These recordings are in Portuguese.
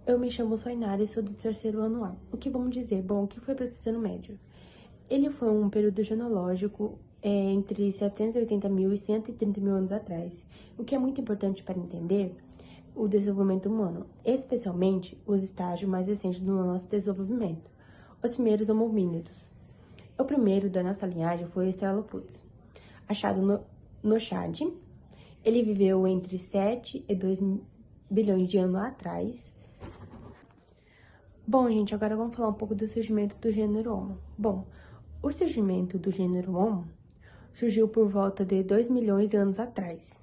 Eu me chamo Soinara e sou do terceiro ano A. O que vamos dizer? Bom, o que foi para o ensino médio? Ele foi um período genealógico entre 780 mil e 130 mil anos atrás, o que é muito importante para entender o desenvolvimento humano, especialmente os estágios mais recentes do nosso desenvolvimento, os primeiros hominídeos. O primeiro da nossa linhagem foi o Australopithecus, achado no Chad. Ele viveu entre 7 e 2 bilhões de anos atrás. Bom, gente, agora vamos falar um pouco do surgimento do gênero Homo. Bom, o surgimento do gênero Homo surgiu por volta de 2 milhões de anos atrás.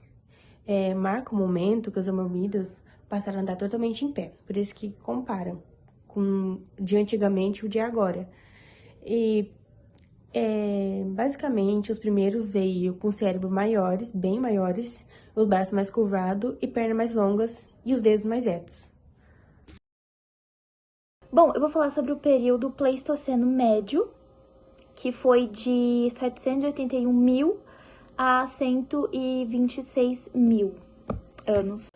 Marca o momento que os hominídeos passaram a andar totalmente em pé, por isso que comparam com de antigamente e o de agora. E, basicamente, os primeiros veio com cérebro maiores, bem maiores, os braços mais curvados e pernas mais longas e os dedos mais retos. Bom, eu vou falar sobre o período Pleistoceno Médio, que foi de 781 mil a 126 mil anos.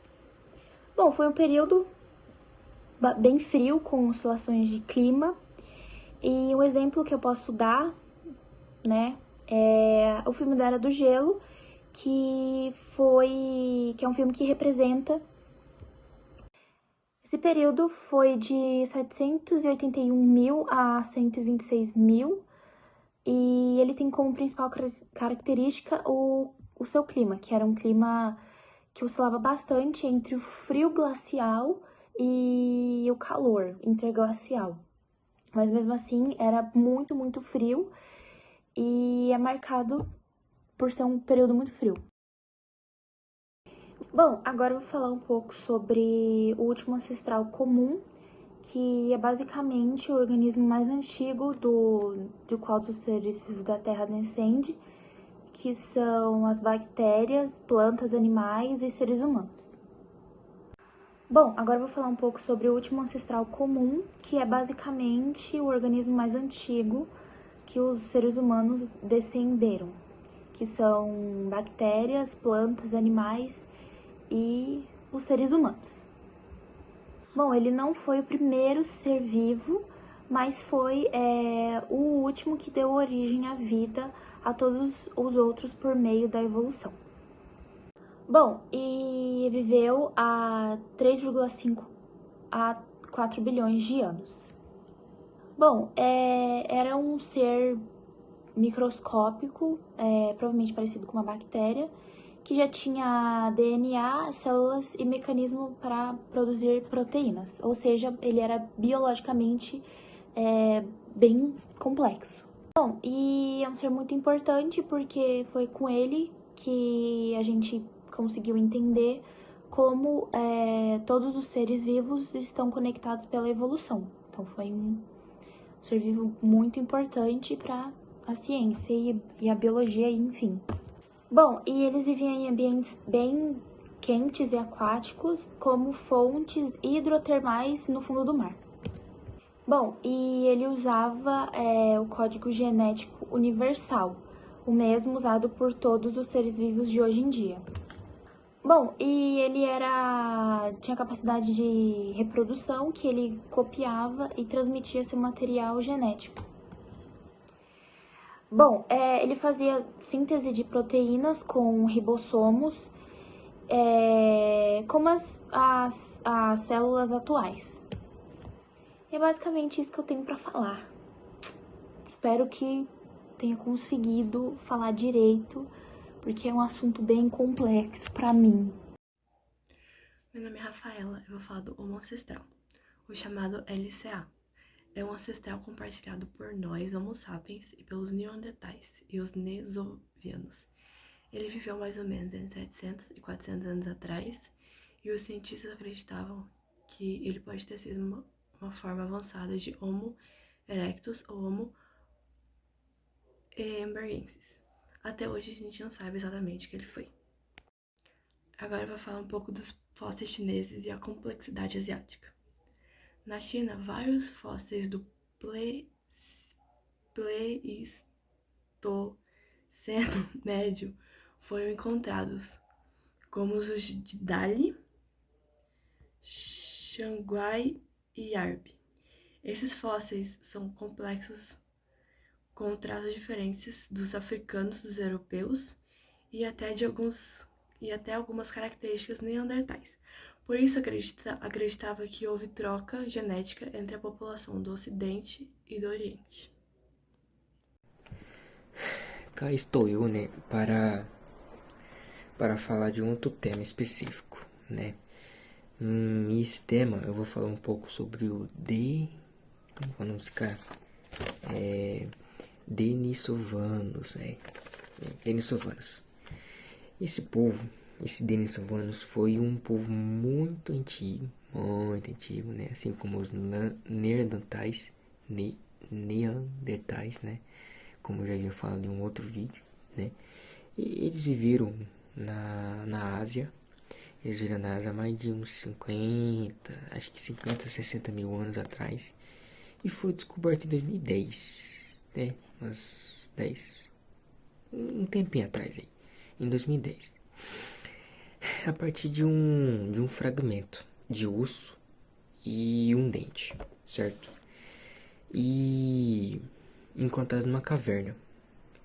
Bom, foi um período bem frio, com oscilações de clima. E um exemplo que eu posso dar, né, é o filme da Era do Gelo, que é um filme que representa. Esse período foi de 781 mil a 126 mil, e ele tem como principal característica o seu clima, que era um clima que oscilava bastante entre o frio glacial e o calor interglacial. Mas mesmo assim era muito, muito frio, e é marcado por ser um período muito frio. Bom, agora eu vou falar um pouco sobre o último ancestral comum, que é basicamente o organismo mais antigo do qual os seres vivos da Terra descendem, que são as bactérias, plantas, animais e seres humanos. Bom, agora eu vou falar um pouco sobre o último ancestral comum, que é basicamente o organismo mais antigo que os seres humanos descenderam, que são bactérias, plantas, animais e os seres humanos. Bom, ele não foi o primeiro ser vivo, mas foi o último que deu origem à vida a todos os outros por meio da evolução. Bom, e viveu há 3,5 a 4 bilhões de anos. Bom, era um ser microscópico, provavelmente parecido com uma bactéria, que já tinha DNA, células e mecanismo para produzir proteínas, ou seja, ele era biologicamente bem complexo. Bom, e é um ser muito importante porque foi com ele que a gente conseguiu entender como todos os seres vivos estão conectados pela evolução. Então foi um ser vivo muito importante para a ciência e a biologia, enfim. Bom, e eles viviam em ambientes bem quentes e aquáticos, como fontes hidrotermais no fundo do mar. Bom, e ele usava o código genético universal, o mesmo usado por todos os seres vivos de hoje em dia. Bom, e ele tinha capacidade de reprodução, que ele copiava e transmitia seu material genético. Bom, ele fazia síntese de proteínas com ribossomos, como as células atuais. E é basicamente isso que eu tenho para falar. Espero que tenha conseguido falar direito, porque é um assunto bem complexo para mim. Meu nome é Rafaela, eu vou falar do Homo ancestral, o chamado LCA. É um ancestral compartilhado por nós, Homo sapiens, e pelos neandertais e os denisovanos. Ele viveu mais ou menos entre 700 e 400 anos atrás, e os cientistas acreditavam que ele pode ter sido uma forma avançada de Homo erectus ou Homo heidelbergensis. Até hoje a gente não sabe exatamente o que ele foi. Agora eu vou falar um pouco dos fósseis chineses e a complexidade asiática. Na China, vários fósseis do Pleistoceno médio foram encontrados, como os de Dali, Xanguai e Yarb. Esses fósseis são complexos, com traços diferentes dos africanos, dos europeus e até algumas características neandertais. Por isso acreditava que houve troca genética entre a população do Ocidente e do Oriente. Cá estou eu, né, para falar de um outro tema específico, né? Esse tema eu vou falar um pouco sobre o vamos ficar, Denisovanos, né? Denisovanos. Esse Denisovanos foi um povo muito antigo, né? Assim como os Neandertais, né? Como eu já havia falado em um outro vídeo, né? E eles viveram na Ásia. Eles viveram na Ásia há mais de uns 60 mil anos atrás. E foi descoberto em 2010, né? Um tempinho atrás aí, em 2010. A partir de um fragmento de osso e um dente, certo? E encontrados numa caverna.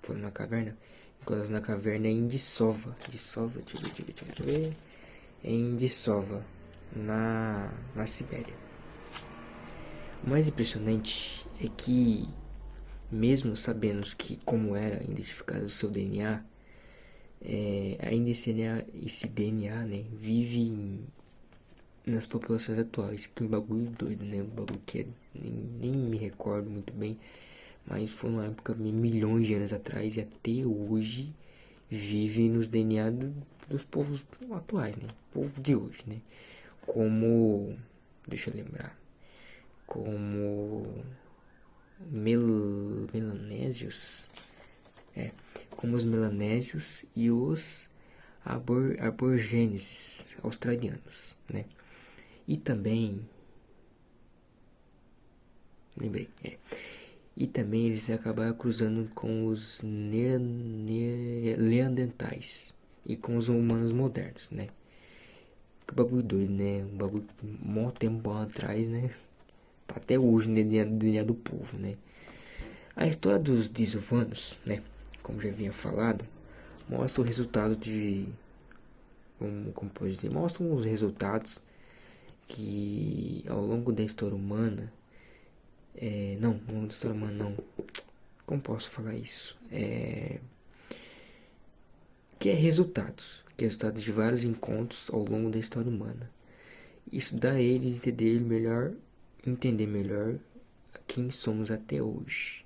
Foram numa caverna? Encontrados na caverna em Dissova. Deixa eu ver. Em Dissova, na Sibéria. O mais impressionante é que, mesmo sabendo que como era identificado o seu DNA, ainda esse DNA, né, vive nas populações atuais. Que bagulho doido, né? Um bagulho que nem me recordo muito bem, mas foi uma época milhões de anos atrás e até hoje vive nos DNA dos povos atuais, né? Povo de hoje, né? Como, deixa eu lembrar, como melanésios, como os melanésios e os aborigêneses australianos, né? E também, lembrei, e também eles acabaram cruzando com os neandertais e com os humanos modernos, né? Que bagulho doido, né? Um bagulho mó tempo atrás, né? Tá até hoje no DNA do povo, né? A história dos desumanos, né? Como já havia falado, mostra o resultado como pode dizer, mostram os resultados que ao longo da história humana, não, ao longo da história humana não, como posso falar isso? Que é resultados de vários encontros ao longo da história humana. Isso dá a eles entender melhor quem somos até hoje,